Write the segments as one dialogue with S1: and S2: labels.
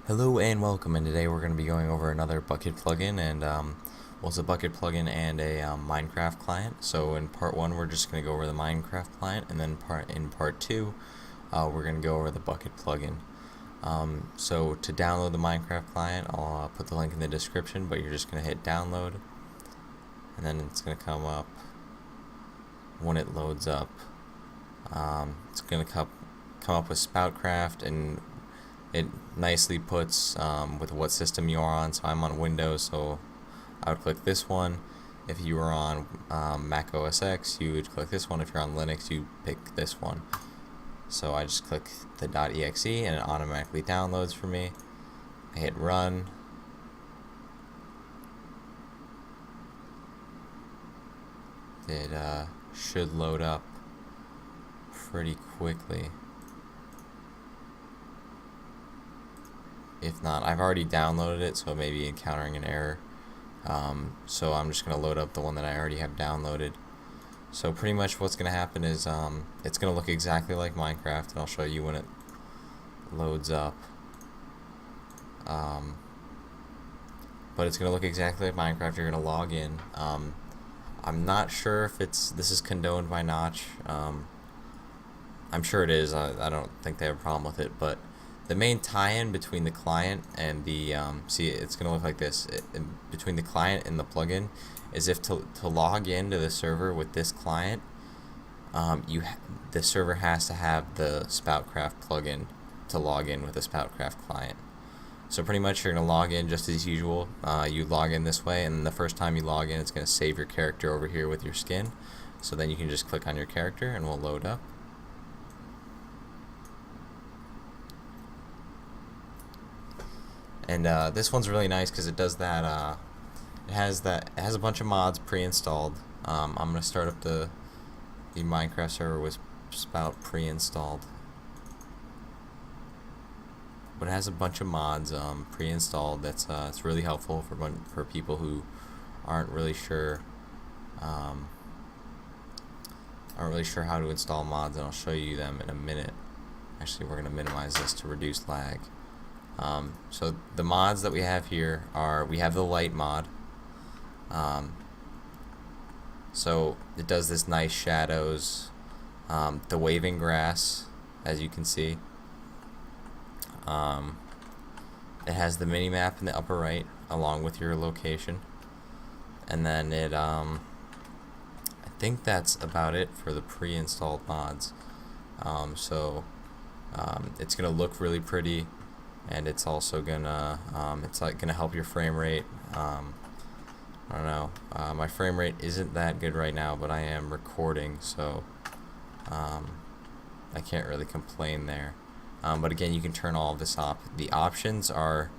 S1: Hello and welcome, and today we're going to be going over another Bukkit plugin, and it's a Bukkit plugin and a Minecraft client. So in part one, we're just going to go over the Minecraft client, and then in part two, we're going to go over the Bukkit plugin. So to download the Minecraft client, I'll put the link in the description, but you're just going to hit download, and then it's going to come up. When it loads up, it's going to come up with Spoutcraft, and it nicely puts with what system you're on. So I'm on Windows, so I would click this one. If you were on Mac OS X, you would click this one. If you're on Linux, you pick this one. So I just click the .exe and it automatically downloads for me. I hit run. It should load up pretty quickly. If not, I've already downloaded it, so it may be encountering an error. So I'm just going to load up the one that I already have downloaded. So pretty much what's going to happen is it's going to look exactly like Minecraft, and I'll show you when it loads up. But it's going to look exactly like Minecraft. You're going to log in. I'm not sure if this is condoned by Notch. I'm sure it is. I don't think they have a problem with it, but the main tie-in between the client and the see, it's gonna look like this. Between the client and the plugin is if to log into the server with this client, the server has to have the Spoutcraft plugin to log in with the Spoutcraft client. So pretty much you're gonna log in just as usual. You log in this way, and the first time you log in, it's gonna save your character over here with your skin. So then you can just click on your character, and we'll load up. And this one's really nice because it does that. It has a bunch of mods pre-installed. I'm gonna start up the Minecraft server with Spout pre-installed, but it has a bunch of mods pre-installed. It's really helpful for people who aren't really sure how to install mods, and I'll show you them in a minute. Actually, we're gonna minimize this to reduce lag. So the mods that we have here we have the light mod. So it does this nice shadows, the waving grass, as you can see. It has the mini map in the upper right along with your location, and then I think that's about it for the pre-installed mods. It's gonna look really pretty, and it's also gonna gonna help your frame rate. I don't know, my frame rate isn't that good right now, but I am recording, so I can't really complain there. But again, you can turn all of this off. The options are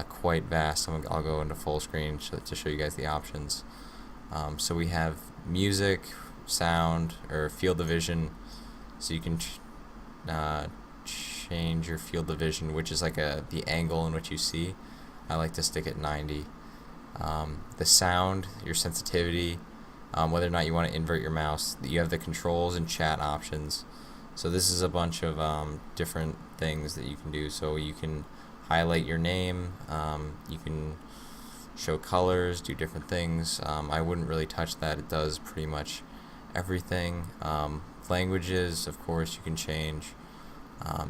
S1: quite vast. I'll go into full screen to show you guys the options. So we have music, sound, or field of vision. So you can change your field of vision, which is like the angle in which you see. I like to stick at 90. The sound, your sensitivity, whether or not you want to invert your mouse. You have the controls and chat options. So this is a bunch of different things that you can do. So you can highlight your name, you can show colors, do different things. I wouldn't really touch that. It does pretty much everything. Languages, of course, you can change.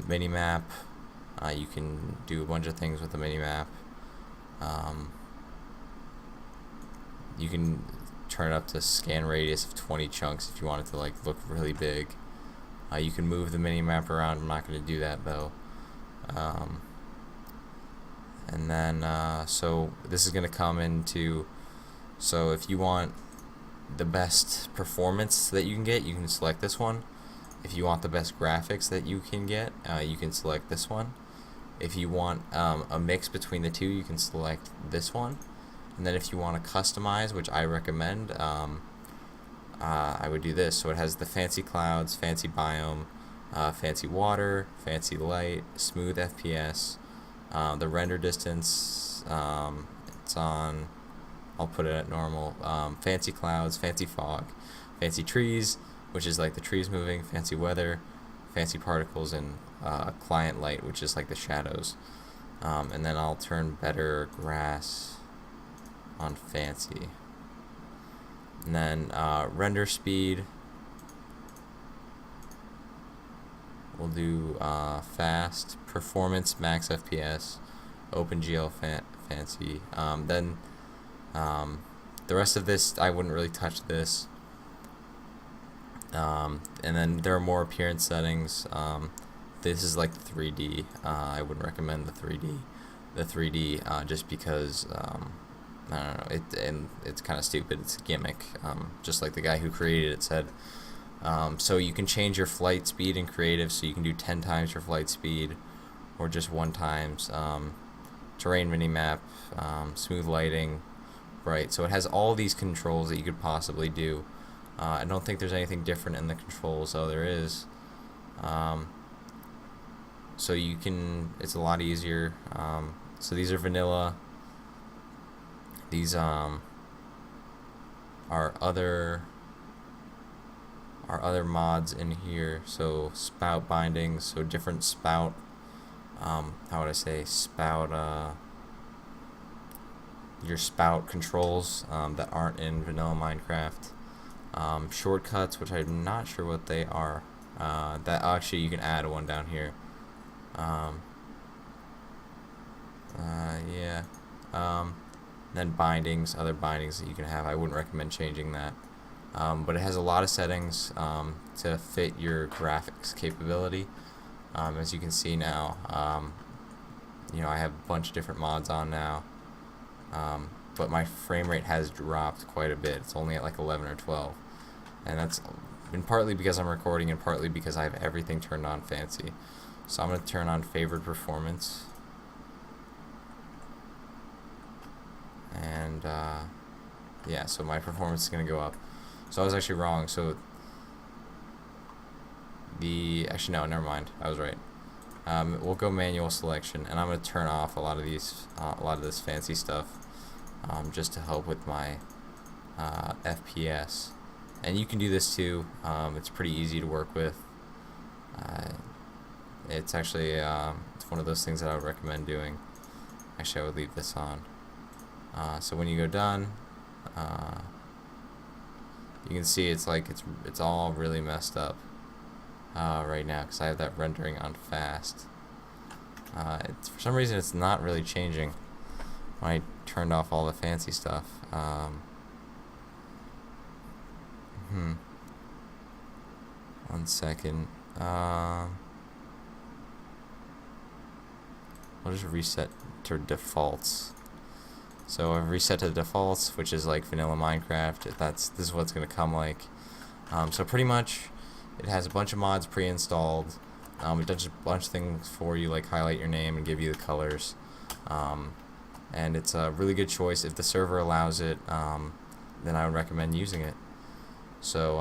S1: Minimap, you can do a bunch of things with the minimap. You can turn it up to scan radius of 20 chunks if you want it to look really big. You can move the minimap around. I'm not going to do that though. And then so this is going to come into, so if you want the best performance that you can select this one. If you want the best graphics that you can get, you can select this one. If you want a mix between the two, you can select this one. And then if you want to customize, which I recommend, I would do this. So it has the fancy clouds, fancy biome, fancy water, fancy light, smooth FPS, the render distance, it's on, I'll put it at normal, fancy clouds, fancy fog, fancy trees, which is like the trees moving, fancy weather, fancy particles, and client light, which is like the shadows. and then I'll turn better grass on fancy. And then render speed, we'll do fast, performance max FPS, OpenGL fancy. Then the rest of this, I wouldn't really touch this. And then there are more appearance settings. This is like 3D. I wouldn't recommend the 3D just because I don't know, it's kind of stupid. It's a gimmick, just like the guy who created it said. So you can change your flight speed in creative, so you can do 10 times your flight speed or just 1 times. Terrain minimap, smooth lighting, bright. So it has all these controls that you could possibly do. I don't think there's anything different in the controls, though there is. So you can, it's a lot easier. So these are vanilla. These are other mods in here. So spout bindings, so different spout, how would I say, spout, your spout controls that aren't in vanilla Minecraft. Shortcuts, which I'm not sure what they are. That actually you can add one down here. Yeah. Then bindings, other bindings that you can have. I wouldn't recommend changing that. But it has a lot of settings to fit your graphics capability. As you can see now, you know, I have a bunch of different mods on now. But my frame rate has dropped quite a bit. It's only at like 11 or 12. And that's been partly because I'm recording and partly because I have everything turned on fancy. So I'm going to turn on favored performance. And yeah, so my performance is going to go up. So I was actually wrong. So actually no, never mind. I was right. We'll go manual selection, and I'm going to turn off a lot of this fancy stuff, just to help with my FPS. And you can do this too. It's pretty easy to work with. It's actually it's one of those things that I would recommend doing. Actually, I would leave this on. So when you go done, you can see it's like it's all really messed up right now because I have that rendering on fast. For some reason, it's not really changing when I turned off all the fancy stuff. One second. We'll just reset to defaults. So I've reset to defaults, which is like vanilla Minecraft. This is what it's gonna come like. So pretty much, it has a bunch of mods pre-installed. It does a bunch of things for you, like highlight your name and give you the colors. And it's a really good choice. If the server allows it, then I would recommend using it. So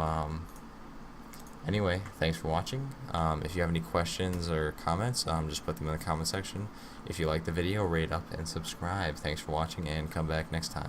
S1: anyway, thanks for watching. If you have any questions or comments, just put them in the comment section. If you like the video, rate up and subscribe. Thanks for watching, and come back next time.